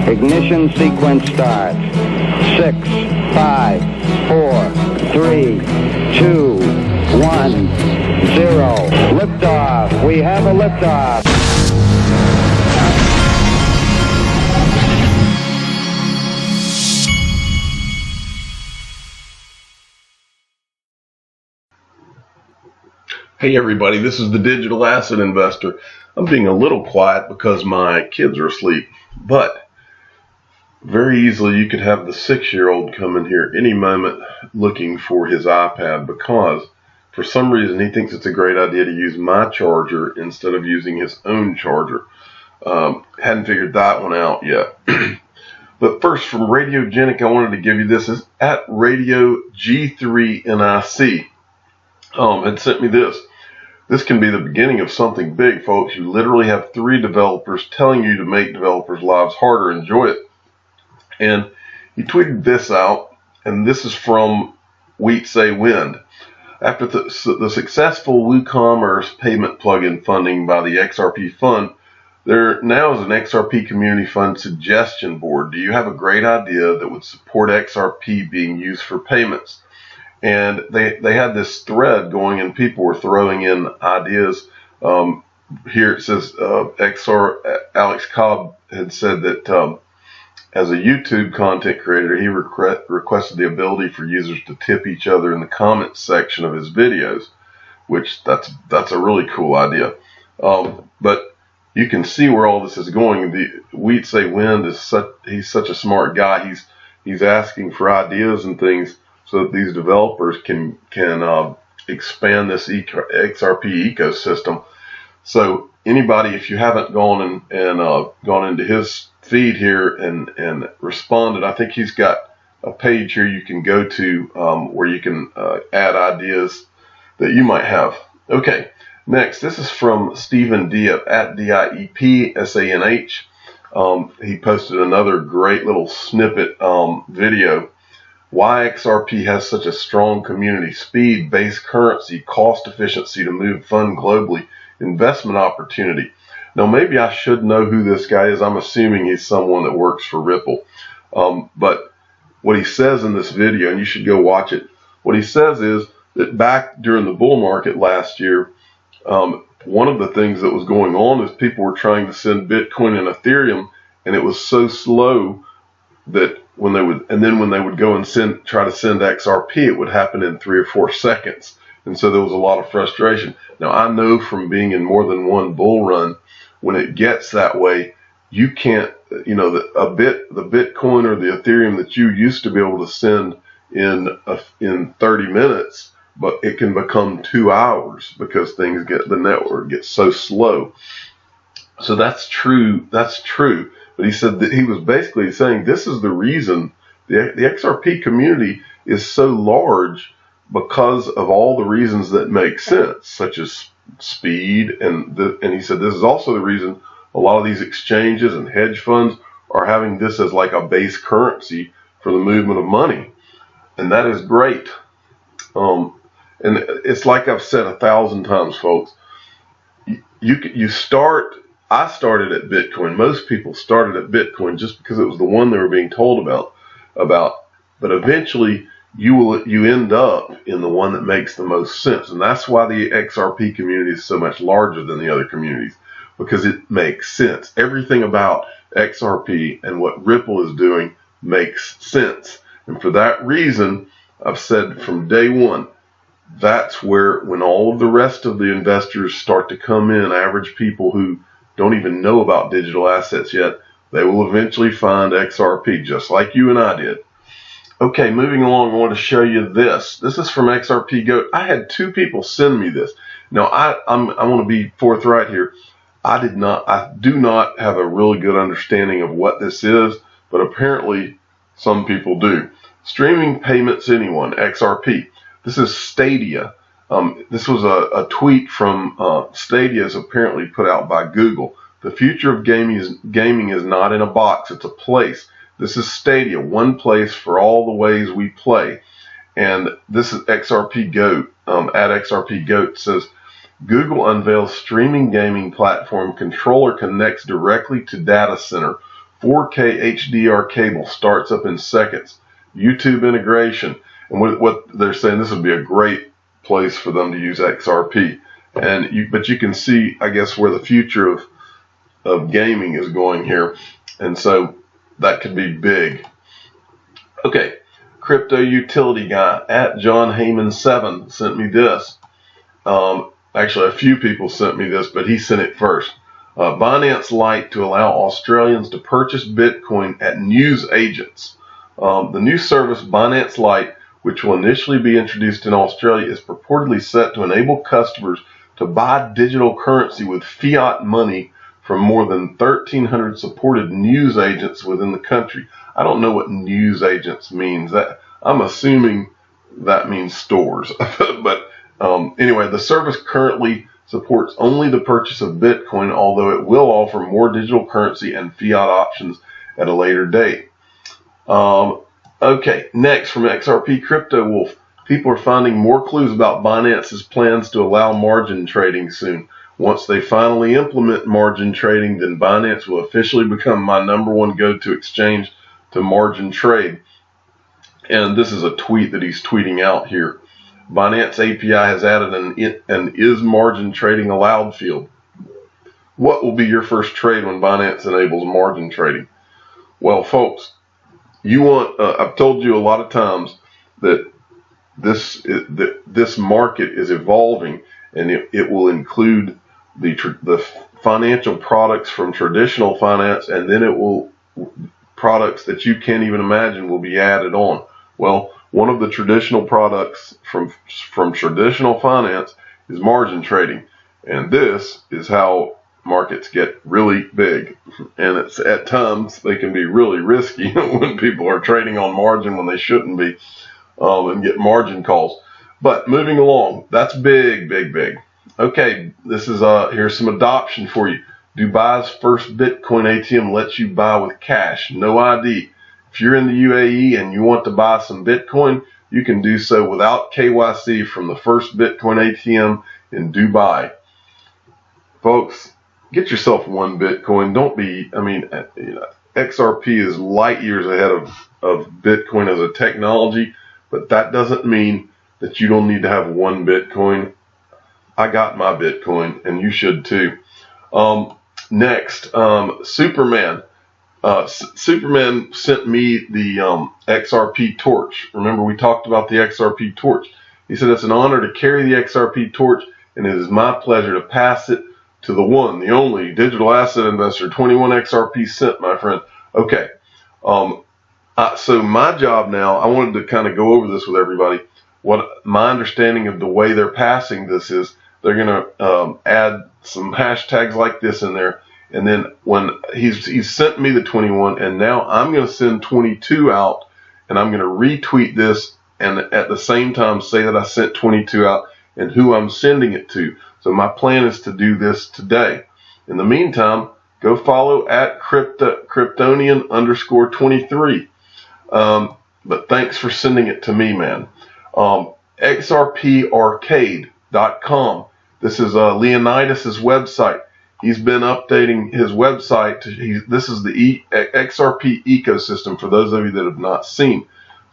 Ignition sequence starts. 6, 5, 4, 3, 2, 1, 0. Liftoff. We have a liftoff. Hey everybody, this is the Digital Asset Investor. I'm being a little quiet because my kids are asleep, but very easily you could have the 6-year-old come in here any moment looking for his iPad because for some reason he thinks it's a great idea to use my charger instead of using his own charger. Hadn't figured that one out yet. But first, from Radiogenic, I wanted to give you this. Is at Radio G3NIC had sent me this. This can be the beginning of something big, folks. You literally have 3 developers telling you to make developers' lives harder. Enjoy it. And he tweeted this out, and this is from Say Wind. After the successful WooCommerce payment plugin funding by the XRP Fund, there now is an XRP Community Fund suggestion board. Do you have a great idea that would support XRP being used for payments? And they had this thread going, and people were throwing in ideas. Here it says Alex Cobb had said that as a YouTube content creator, he requested the ability for users to tip each other in the comments section of his videos, which that's a really cool idea. But you can see where all this is going. The Say Wind is he's such a smart guy. He's asking for ideas and things so that these developers can expand this XRP ecosystem. So anybody, if you haven't gone and gone into his feed here and responded, I think he's got a page here you can go to where you can add ideas that you might have. Okay, next, this is from Stephen Diep at DIEPSANH. He posted another great little snippet video. Why XRP has such a strong community: speed, base currency, cost efficiency to move fund globally, investment opportunity. Now, maybe I should know who this guy is. I'm assuming he's someone that works for Ripple. But what he says in this video, and you should go watch it, what he says is that back during the bull market last year, one of the things that was going on is people were trying to send Bitcoin and Ethereum, and it was so slow that when they would go and try to send XRP, it would happen in 3 or 4 seconds. And so there was a lot of frustration. Now, I know from being in more than one bull run, when it gets that way, you can't, the Bitcoin or the Ethereum that you used to be able to send in 30 minutes, but it can become 2 hours because the network gets so slow. So that's true. That's true. But he said that he was basically saying this is the reason the XRP community is so large, because of all the reasons that make sense, such as speed, and he said this is also the reason a lot of these exchanges and hedge funds are having this as like a base currency for the movement of money, and that is great. And it's like I've said 1,000 times, folks. I started at Bitcoin. Most people started at Bitcoin just because it was the one they were being told about. But eventually you end up in the one that makes the most sense. And that's why the XRP community is so much larger than the other communities, because it makes sense. Everything about XRP and what Ripple is doing makes sense. And for that reason, I've said from day one, that's where, when all of the rest of the investors start to come in, average people who don't even know about digital assets yet, they will eventually find XRP, just like you and I did. Okay, moving along, I want to show you this. This is from XRP Goat. I had 2 people send me this. Now, I want to be forthright here. I do not have a really good understanding of what this is, but apparently some people do. Streaming payments anyone, XRP. This is Stadia. This was a tweet from Stadia, is apparently put out by Google. The future of gaming is not in a box, it's a place. This is Stadia, one place for all the ways we play. And this is XRP Goat, at XRP Goat says, Google unveils streaming gaming platform controller connects directly to data center 4K HDR cable starts up in seconds. YouTube integration. And what they're saying, this would be a great place for them to use XRP. But you can see, I guess, where the future of gaming is going here. And so that could be big. Okay, crypto utility guy at John Heyman 7 sent me this. Actually, a few people sent me this, but he sent it first. Binance Lite to allow Australians to purchase Bitcoin at news agents. The new service, Binance Lite, which will initially be introduced in Australia, is purportedly set to enable customers to buy digital currency with fiat money from more than 1,300 supported news agents within the country. I don't know what news agents means. I'm assuming that means stores. But anyway, the service currently supports only the purchase of Bitcoin, although it will offer more digital currency and fiat options at a later date. Okay, next from XRP Crypto Wolf. People are finding more clues about Binance's plans to allow margin trading soon. Once they finally implement margin trading, then Binance will officially become my #1 go-to exchange to margin trade. And this is a tweet that he's tweeting out here. Binance API has added an is margin trading allowed field. What will be your first trade when Binance enables margin trading? Well, folks, I've told you a lot of times that this market is evolving, and it will include the financial products from traditional finance, and then it will products that you can't even imagine will be added on. Well, one of the traditional products from traditional finance is margin trading, and this is how markets get really big, and it's at times they can be really risky when people are trading on margin when they shouldn't be, and get margin calls. But moving along, that's big. Okay, this is here's some adoption for you. Dubai's first Bitcoin ATM lets you buy with cash, no ID. If you're in the UAE and you want to buy some Bitcoin, you can do so without KYC from the first Bitcoin ATM in Dubai. Folks, get yourself one Bitcoin. Don't be, XRP is light years ahead of Bitcoin as a technology, but that doesn't mean that you don't need to have one Bitcoin. I got my Bitcoin, and you should too. Next, Superman. Superman sent me the XRP torch. Remember, we talked about the XRP torch. He said it's an honor to carry the XRP torch, and it is my pleasure to pass it to the one, the only digital asset investor. 21 XRP cent, my friend. Okay. So my job now, I wanted to kind of go over this with everybody. What my understanding of the way they're passing this is, they're going to add some hashtags like this in there. And then when he's sent me the 21, and now I'm going to send 22 out, and I'm going to retweet this, and at the same time say that I sent 22 out and who I'm sending it to. So my plan is to do this today. In the meantime, go follow at Kryptonian_23. But thanks for sending it to me, man. XRParcade.com. This is Leonidas's website. He's been updating his website. This is the XRP ecosystem for those of you that have not seen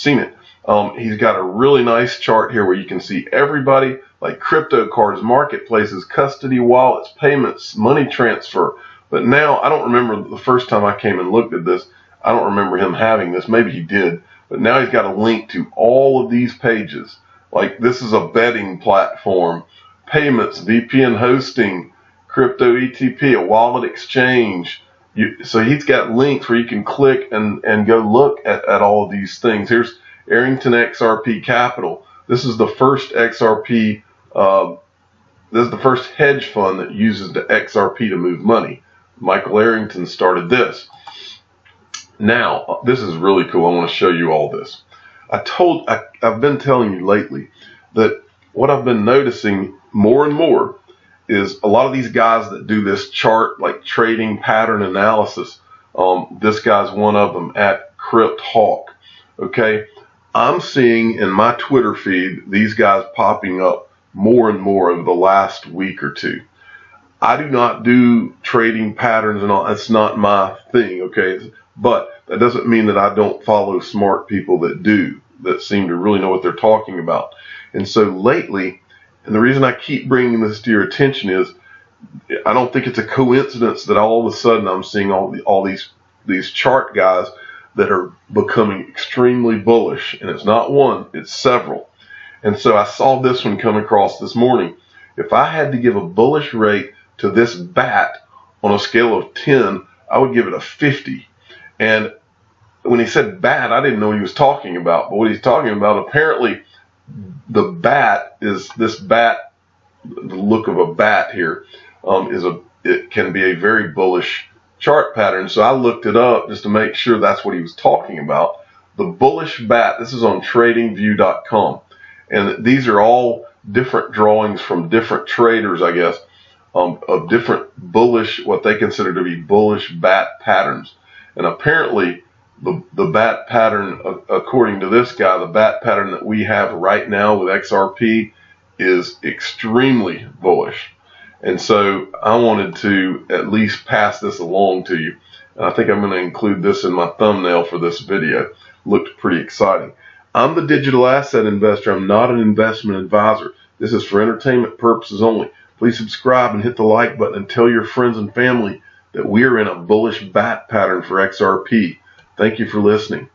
it. He's got a really nice chart here where you can see everybody, like crypto cards, marketplaces, custody wallets, payments, money transfer. But now, I don't remember the first time I came and looked at this. I don't remember him having this. Maybe he did. But now he's got a link to all of these pages. Like, this is a betting platform, payments, VPN hosting, crypto ETP, a wallet exchange. So he's got links where you can click and go look at all of these things. Here's Arrington XRP Capital. This is the first XRP, this is the first hedge fund that uses the XRP to move money. Michael Arrington started this. Now, this is really cool. I want to show you all this. I've been telling you lately that what I've been noticing more and more is a lot of these guys that do this chart, like trading pattern analysis. This guy's one of them at Crypt Hawk. Okay, I'm seeing in my Twitter feed these guys popping up more and more over the last week or two. I do not do trading patterns and all. That's not my thing, okay? But that doesn't mean that I don't follow smart people that do, that seem to really know what they're talking about. And so lately, and the reason I keep bringing this to your attention is I don't think it's a coincidence that all of a sudden I'm seeing all these chart guys that are becoming extremely bullish. And it's not one, it's several. And so I saw this one come across this morning. If I had to give a bullish rate to this bat on a scale of 10, I would give it a 50. And when he said bat, I didn't know what he was talking about. But what he's talking about, apparently the bat is this bat, the look of a bat here, it can be a very bullish chart pattern. So I looked it up just to make sure that's what he was talking about. The bullish bat, this is on tradingview.com. And these are all different drawings from different traders, I guess, of different bullish, what they consider to be bullish bat patterns. And apparently the bat pattern, according to this guy, the bat pattern that we have right now with XRP is extremely bullish. And so I wanted to at least pass this along to you. And I think I'm going to include this in my thumbnail for this video. Looked pretty exciting. I'm the digital asset investor. I'm not an investment advisor. This is for entertainment purposes only. Please subscribe and hit the like button and tell your friends and family that we are in a bullish bat pattern for XRP. Thank you for listening.